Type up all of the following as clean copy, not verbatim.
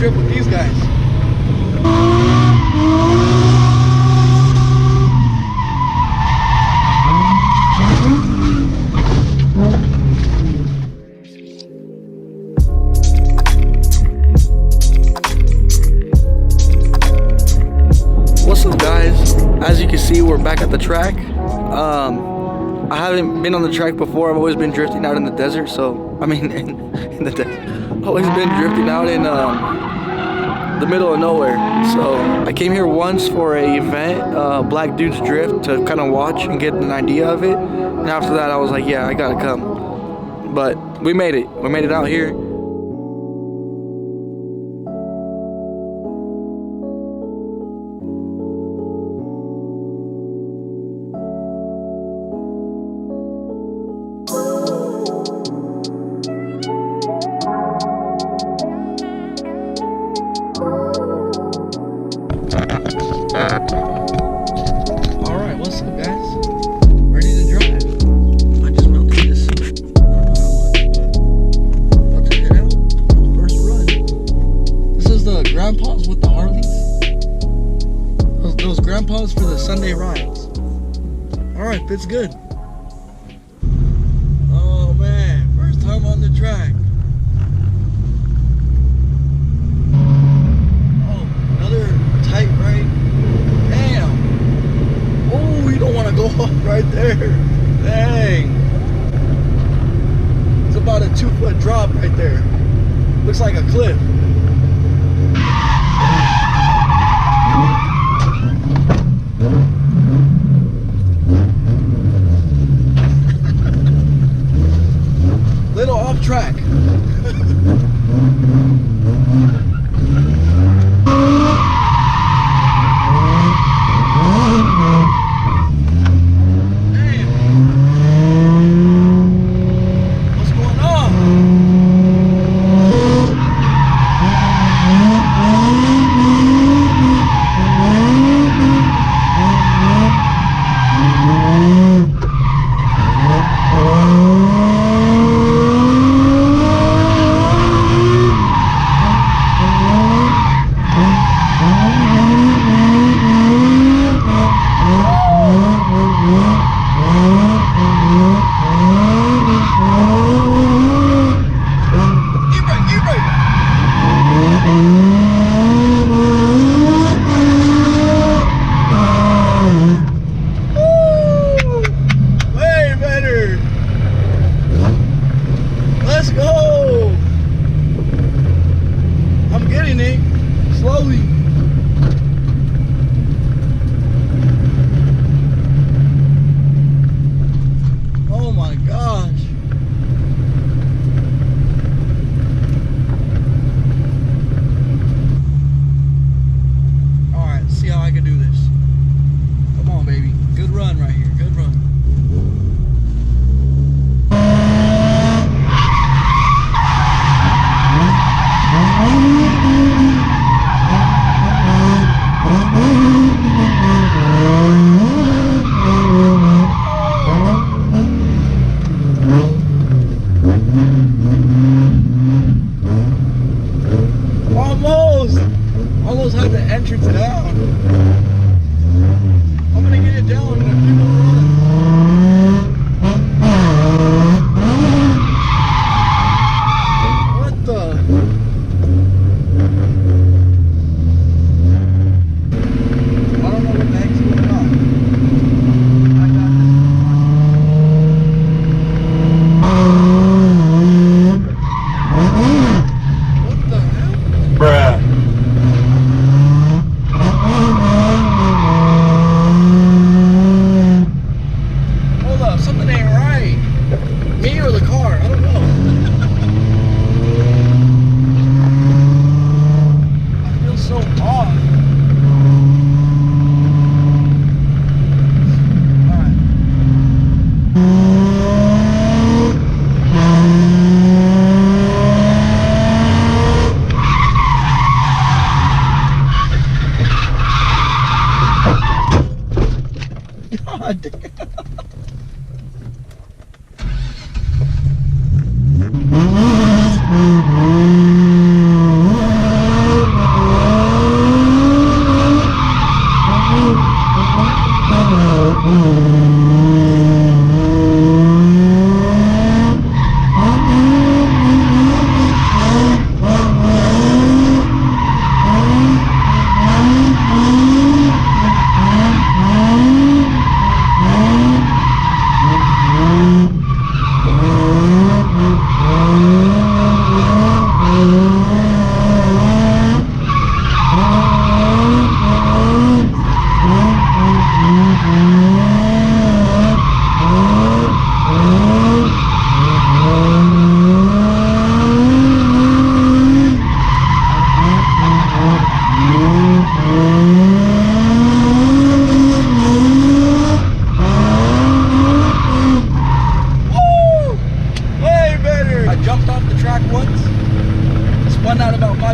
drift with these guys. What's up, guys? As you can see, we're back at the track. I haven't been on the track before. I've always been drifting out in the desert, so I mean in the desert. Always been drifting out in the middle of nowhere. So I came here once for a event, Black Dudes Drift, to kind of watch and get an idea of it. And after that, I was like, yeah, I gotta come. But we made it. We made it out here. Alright, what's up, guys? Ready to drive. I just mounted this. I don't know how much, but about to head out. First run. This is the grandpas with the Harleys. Those grandpas for the Sunday rides. Alright, fits good. Oh man, first time on the track. Tight right. Damn. Oh, you don't want to go off right there. Dang. It's about a 2-foot drop right there. Looks like a cliff. Little off track.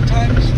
sometimes.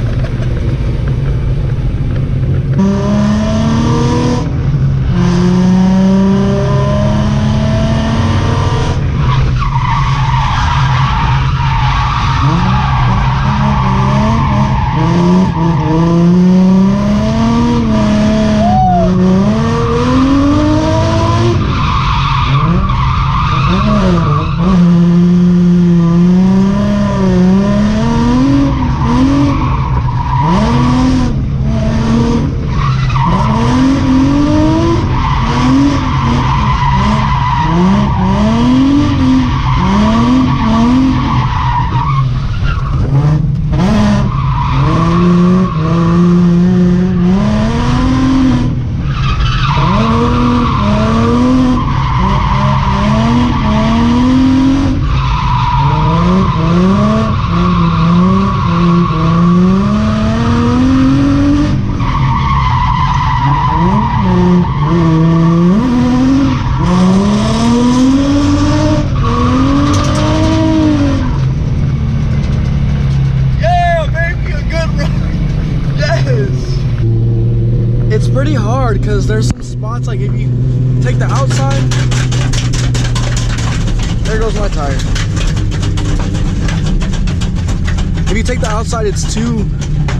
It's pretty hard because there's some spots, like if you take the outside, there goes my tire. If you take the outside, it's too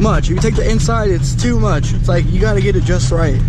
much. If you take the inside, it's too much. It's like you got to get it just right.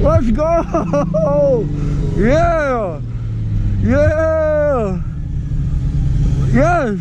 Let's go! Yeah! Yeah! Yes!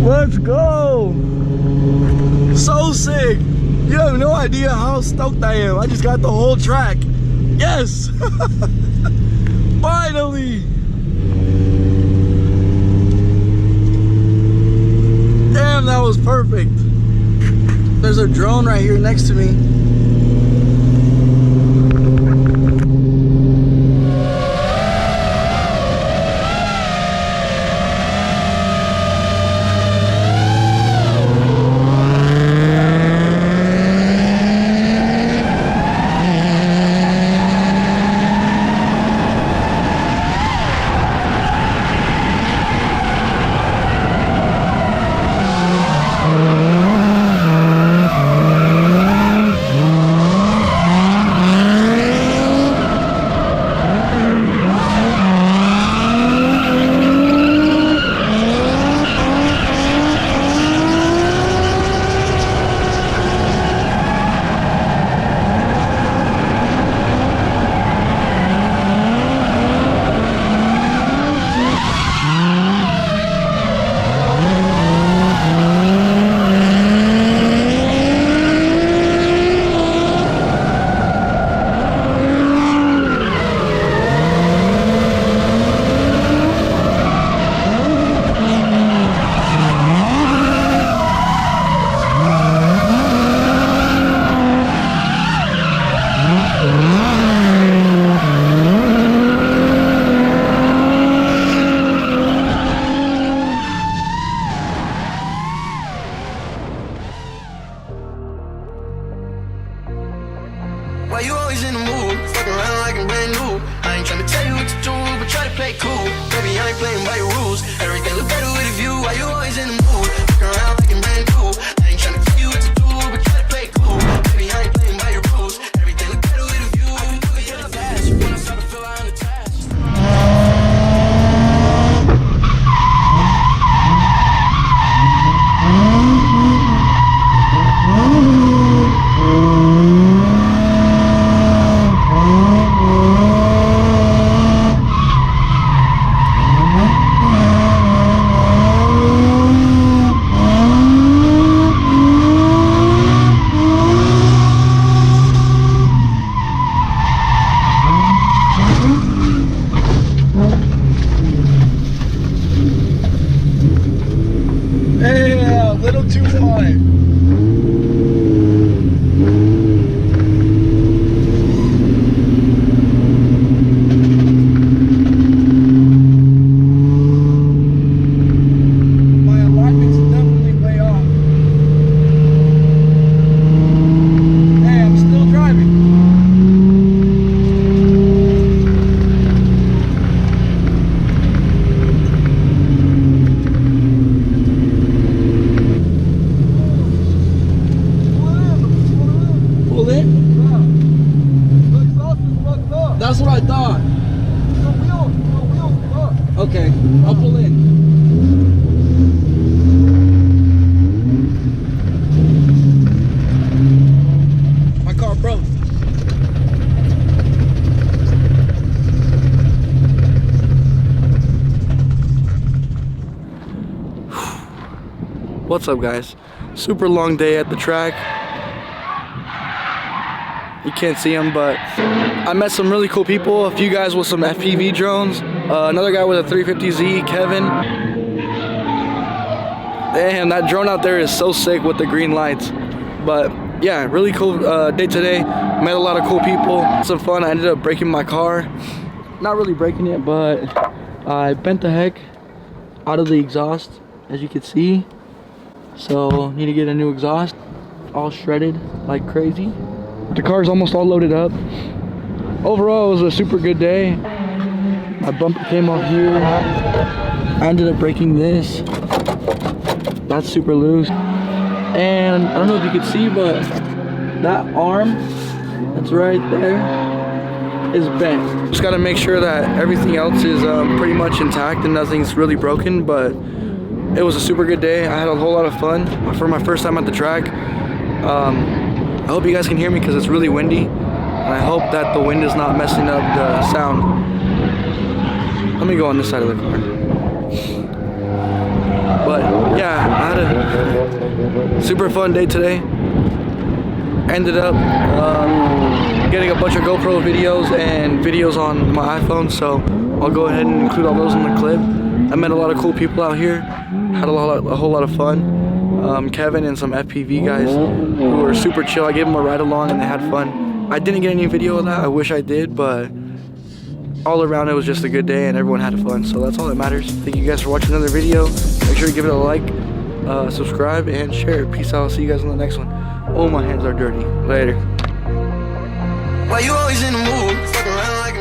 Let's go! So sick! You have no idea how stoked I am. I just got the whole track. Yes! Finally! Damn, that was perfect. There's a drone right here next to me. Why you always in the mood? Fuck around like I'm brand new. I ain't tryna tell you what to do, but try to play cool. Baby, I ain't playing by your rules. Everything look better with a view. Why you always in the mood? Fuck around like I'm brand new. I ain't tryna tell you what to do, but try to play cool. Baby, I ain't playing by your rules. Everything look better with a view. I can do it in a flash. When I start to feel I'm attached. Yeah, a little too high. My alignment's definitely way off. Hey, I'm still driving. Pull in? Yeah. The exhaust is fucked up. That's what I thought. The wheels fucked. Okay, I'll pull in. My car broke. What's up, guys? Super long day at the track. You can't see them, but I met some really cool people. A few guys with some FPV drones. Another guy with a 350Z, Kevin. Damn, that drone out there is so sick with the green lights. But yeah, really cool day today. Met a lot of cool people. Some fun. I ended up breaking my car. Not really breaking it, but I bent the heck out of the exhaust, as you can see. So need to get a new exhaust. All shredded like crazy. The car's almost all loaded up. Overall, it was a super good day. My bumper came off here. I ended up breaking this. That's super loose. And I don't know if you can see, but that arm that's right there is bent. Just gotta make sure that everything else is pretty much intact and nothing's really broken, but it was a super good day. I had a whole lot of fun for my first time at the track. I hope you guys can hear me because it's really windy, and I hope that the wind is not messing up the sound. Let me go on this side of the car. But yeah, I had a super fun day today. Ended up getting a bunch of GoPro videos and videos on my iPhone, so I'll go ahead and include all those in the clip. I met a lot of cool people out here. Had a whole lot of fun. Kevin and some FPV guys who were super chill. I gave them a ride along and they had fun. I didn't get any video of that. I wish I did, but all around it was just a good day and everyone had fun. So that's all that matters. Thank you guys for watching another video. Make sure to give it a like, subscribe, and share. Peace out. I'll see you guys in the next one. Oh, my hands are dirty. Later. Why you always in the mood? Fuck around like